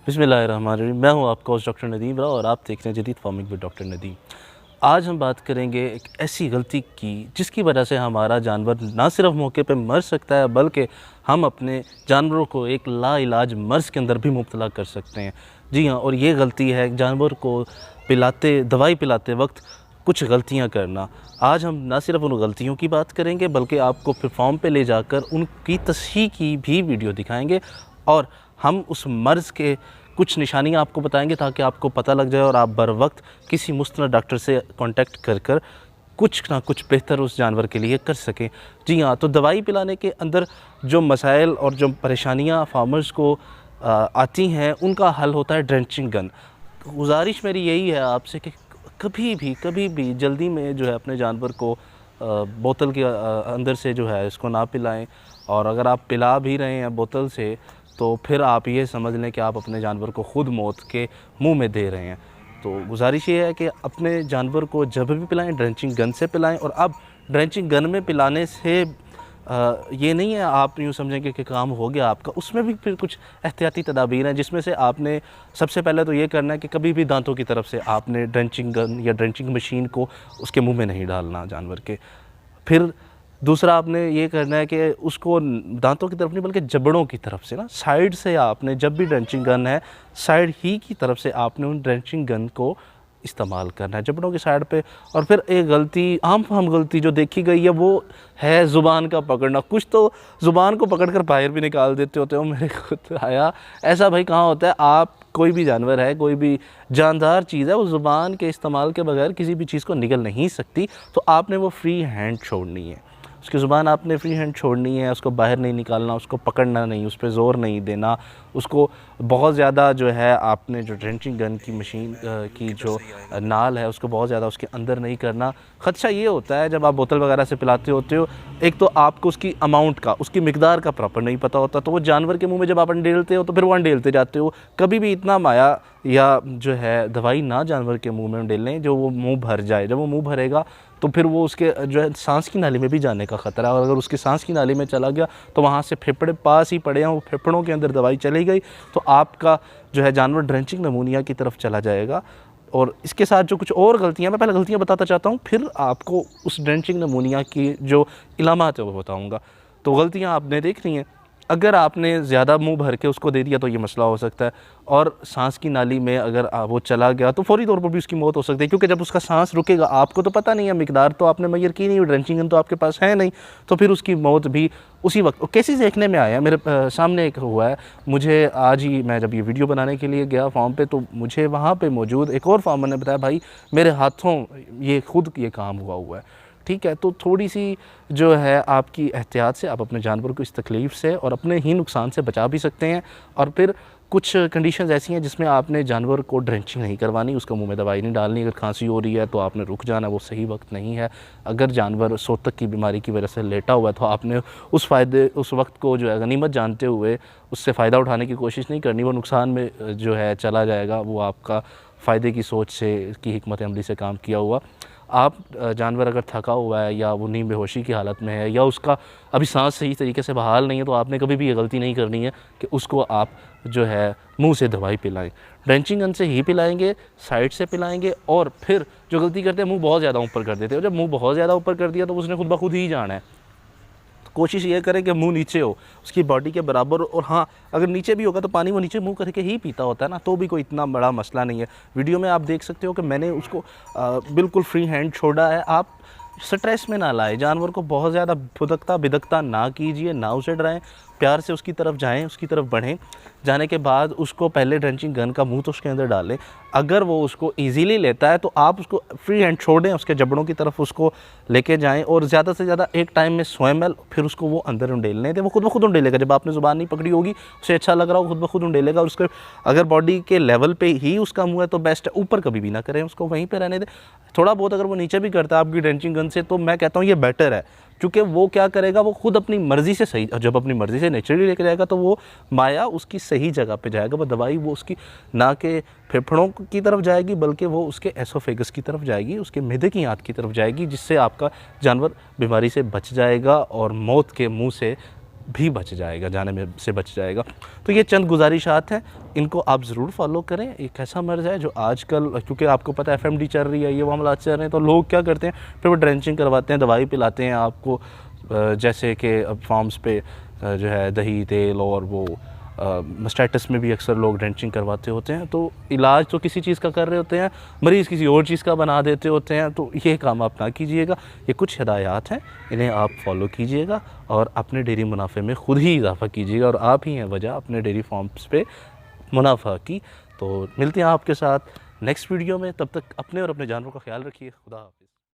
बिस्मिल्लाहिर्रहमानिर्रहीम। मैं हूं आपका होस्ट डॉक्टर नदीम और आप देख रहे हैं जदीद फार्मिंग विद डॉक्टर नदीम। आज हम बात करेंगे एक ऐसी गलती की जिसकी वजह से हमारा जानवर ना सिर्फ मौके पे मर सकता है बल्कि हम अपने जानवरों को एक लाइलाज मर्ज़ के अंदर भी मुब्तला कर सकते हैं। जी हाँ, और ये गलती है जानवर को दवाई पिलाते वक्त कुछ गलतियां करना। आज हम ना सिर्फ उन गलतियों की बात करेंगे बल्कि आपको फिर फॉर्म पे ले जाकर उनकी तस्हीह की भी वीडियो दिखाएंगे और हम उस मर्ज़ के कुछ निशानियां आपको बताएंगे ताकि आपको पता लग जाए और आप बर वक्त किसी मुस्तनद डॉक्टर से कांटेक्ट कर कुछ ना कुछ बेहतर उस जानवर के लिए कर सकें। जी हाँ, तो दवाई पिलाने के अंदर जो मसाइल और जो परेशानियां फार्मर्स को आती हैं उनका हल होता है ड्रेंचिंग गन। गुजारिश मेरी यही है आपसे कि कभी भी जल्दी में जो है अपने जानवर को बोतल के अंदर से जो है इसको ना पिलाएं, और अगर आप पिला भी रहे हैं बोतल से तो फिर आप ये समझ लें कि आप अपने जानवर को ख़ुद मौत के मुंह में दे रहे हैं। तो गुजारिश ये है कि अपने जानवर को जब भी पिलाएं ड्रेंचिंग गन से पिलाएं। और अब ड्रेंचिंग गन में पिलाने से ये नहीं है आप यूँ समझेंगे कि काम हो गया आपका, उसमें भी फिर कुछ एहतियाती तदाबीर हैं जिसमें से आपने सबसे पहले तो ये करना है कि कभी भी दांतों की तरफ से आपने ड्रेंचिंग गन या ड्रेंचिंग मशीन को उसके मुँह में नहीं डालना जानवर के। फिर दूसरा आपने ये करना है कि उसको दांतों की तरफ नहीं बल्कि जबड़ों की तरफ से ना साइड से आपने जब भी ड्रेंचिंग गन है साइड ही की तरफ से आपने उन ड्रेंचिंग गन को इस्तेमाल करना है जबड़ों की साइड पे। और फिर एक गलती आम गलती जो देखी गई है वो है ज़ुबान का पकड़ना। कुछ तो ज़ुबान को पकड़कर बाहर भी निकाल देते होते हो, मेरे खुद आया ऐसा। भाई कहाँ होता है, आप कोई भी जानवर है, कोई भी जानदार चीज़ है, वो ज़ुबान के इस्तेमाल के बगैर किसी भी चीज़ को निगल नहीं सकती। तो आपने वो फ्री हैंड छोड़नी है, उसकी ज़ुबान आपने फ्री हैंड छोड़नी है, उसको बाहर नहीं निकालना, उसको पकड़ना नहीं, उस पर ज़ोर नहीं देना, उसको बहुत ज़्यादा जो है आपने जो ड्रेंचिंग गन की मशीन की जो नाल है उसको बहुत ज़्यादा उसके अंदर नहीं करना। ख़दशा ये होता है जब आप बोतल वगैरह से पिलाते होते हो, एक तो आपको उसकी अमाउंट का, उसकी मिकदार का प्रॉपर नहीं पता होता, तो वो जानवर के मुंह में जब आप अंडेलते हो तो फिर वो अंडेलते जाते हो। कभी भी इतना माया या जो है दवाई ना जानवर के मुंह में अंडेलें जो वो मुंह भर जाए। जब वो मुंह भरेगा तो फिर वो उसके जो है सांस की नाली में भी जाने का ख़तरा है, और अगर उसकी सांस की नाली में चला गया तो वहाँ से फेफड़े पास ही पड़े हैं, वो फेफड़ों के अंदर दवाई चली गई तो आपका जो है जानवर ड्रेंचिंग नमूनिया की तरफ चला जाएगा। और इसके साथ जो कुछ और गलतियाँ, मैं पहले गलतियाँ बताता चाहता हूँ फिर आपको उस ड्रेंचिंग नमूनिया की जो इलामात है वो बताऊँगा। तो गलतियाँ आपने देख रही हैं, अगर आपने ज़्यादा मुंह भर के उसको दे दिया तो ये मसला हो सकता है, और सांस की नाली में अगर वो चला गया तो फौरी तौर पर भी उसकी मौत हो सकती है, क्योंकि जब उसका सांस रुकेगा आपको तो पता नहीं है, मिकदार तो आपने मैयर की नहीं, ड्रेंचिंग गन तो आपके पास है नहीं, तो फिर उसकी मौत भी उसी वक्त। केसेस देखने में आया मेरे सामने एक हुआ है, मुझे आज ही मैं जब ये वीडियो बनाने के लिए गया फार्म पे तो मुझे वहाँ पे मौजूद एक और फार्मर ने बताया भाई मेरे हाथों ये खुद ये काम हुआ है। ठीक है, तो थोड़ी सी जो है आपकी एहतियात से आप अपने जानवर को इस तकलीफ़ से और अपने ही नुकसान से बचा भी सकते हैं। और फिर कुछ कंडीशंस ऐसी हैं जिसमें आपने जानवर को ड्रेंचिंग नहीं करवानी, उसको मुंह में दवाई नहीं डालनी। अगर खांसी हो रही है तो आपने रुक जाना, वो सही वक्त नहीं है। अगर जानवर सोतक की बीमारी की वजह से लेटा हुआ है तो आपने उस वक्त को जो है गनीमत जानते हुए उससे फ़ायदा उठाने की कोशिश नहीं करनी, वो नुकसान में जो है चला जाएगा, वो आपका फ़ायदे की सोच से की हिकमत अमली से काम किया हुआ। आप जानवर अगर थका हुआ है या वो नींद बेहोशी की हालत में है या उसका अभी सांस सही तरीके से बहाल नहीं है तो आपने कभी भी ये गलती नहीं करनी है कि उसको आप जो है मुंह से दवाई पिलाएं। ड्रेंचिंग गन से ही पिलाएंगे, साइड से पिलाएंगे। और फिर जो गलती करते हैं मुंह बहुत ज़्यादा ऊपर कर देते हैं, जब मुंह बहुत ज़्यादा ऊपर कर दिया तो उसने खुद ब खुद ही जाना है। कोशिश ये करें कि मुंह नीचे हो उसकी बॉडी के बराबर। और हाँ, अगर नीचे भी होगा तो पानी वो नीचे मुंह करके ही पीता होता है ना, तो भी कोई इतना बड़ा मसला नहीं है। वीडियो में आप देख सकते हो कि मैंने उसको बिल्कुल फ्री हैंड छोड़ा है। आप स्ट्रेस में ना लाए, जानवर को बहुत ज़्यादा फुदकता बिदकता ना कीजिए, ना उसे डराएं, प्यार से उसकी तरफ जाएं, उसकी तरफ बढ़ें। जाने के बाद उसको पहले ड्रेंचिंग गन का मुंह तो उसके अंदर डालें। अगर वो उसको इजीली लेता है तो आप उसको फ्री हैंड छोड़ें, उसके जबड़ों की तरफ उसको लेके जाएं और ज़्यादा से ज़्यादा एक टाइम में 100 ml फिर उसको वो अंदर उंडेलने दें। वो खुद ब खुद उंडेलेगा, जब आपने ज़ुबान नहीं पकड़ी होगी, उसे अच्छा लग रहा हो, खुद ब खुद उंडेलेगा। और उसके अगर बॉडी के लेवल पे ही उसका मुँह है तो बेस्ट है, ऊपर कभी भी ना करें, उसको वहीं पर रहने दें। थोड़ा बहुत अगर वो नीचे भी करता है आपकी ड्रेंचिंग गन से तो मैं कहता हूँ ये बेटर है, क्योंकि वो क्या करेगा, वो खुद अपनी मर्ज़ी से सही, जब अपनी मर्ज़ी से नेचुरली लेके जाएगा तो वो माया उसकी सही जगह पे जाएगा। वो दवाई वो उसकी ना के फेफड़ों की तरफ जाएगी बल्कि वो उसके एसोफेगस की तरफ जाएगी, उसके मैदे की आंत की तरफ जाएगी, जिससे आपका जानवर बीमारी से बच जाएगा और मौत के मुंह से भी बच जाएगा, जाने में से बच जाएगा। तो ये चंद गुजारिशात हैं, इनको आप ज़रूर फॉलो करें। एक ऐसा मर्ज़ है जो आजकल, क्योंकि आपको पता है FMD चल रही है, ये मामलात चल रहे हैं, तो लोग क्या करते हैं, फिर वो ड्रेंचिंग करवाते हैं, दवाई पिलाते हैं आपको, जैसे कि अब फार्म्स पे जो है दही तेल और वो मस्टैटिस में भी अक्सर लोग ड्रेंचिंग करवाते होते हैं। तो इलाज तो किसी चीज़ का कर रहे होते हैं, मरीज़ किसी और चीज़ का बना देते होते हैं। तो ये काम आप ना कीजिएगा। ये कुछ हिदायत हैं, इन्हें आप फॉलो कीजिएगा और अपने डेयरी मुनाफे में ख़ुद ही इजाफ़ा कीजिएगा, और आप ही हैं वजह अपने डेयरी फार्म्स पे मुनाफा की। तो मिलते हैं आपके साथ नेक्स्ट वीडियो में, तब तक अपने और अपने जानवरों का ख्याल रखिए। खुदा हाफ़िज़।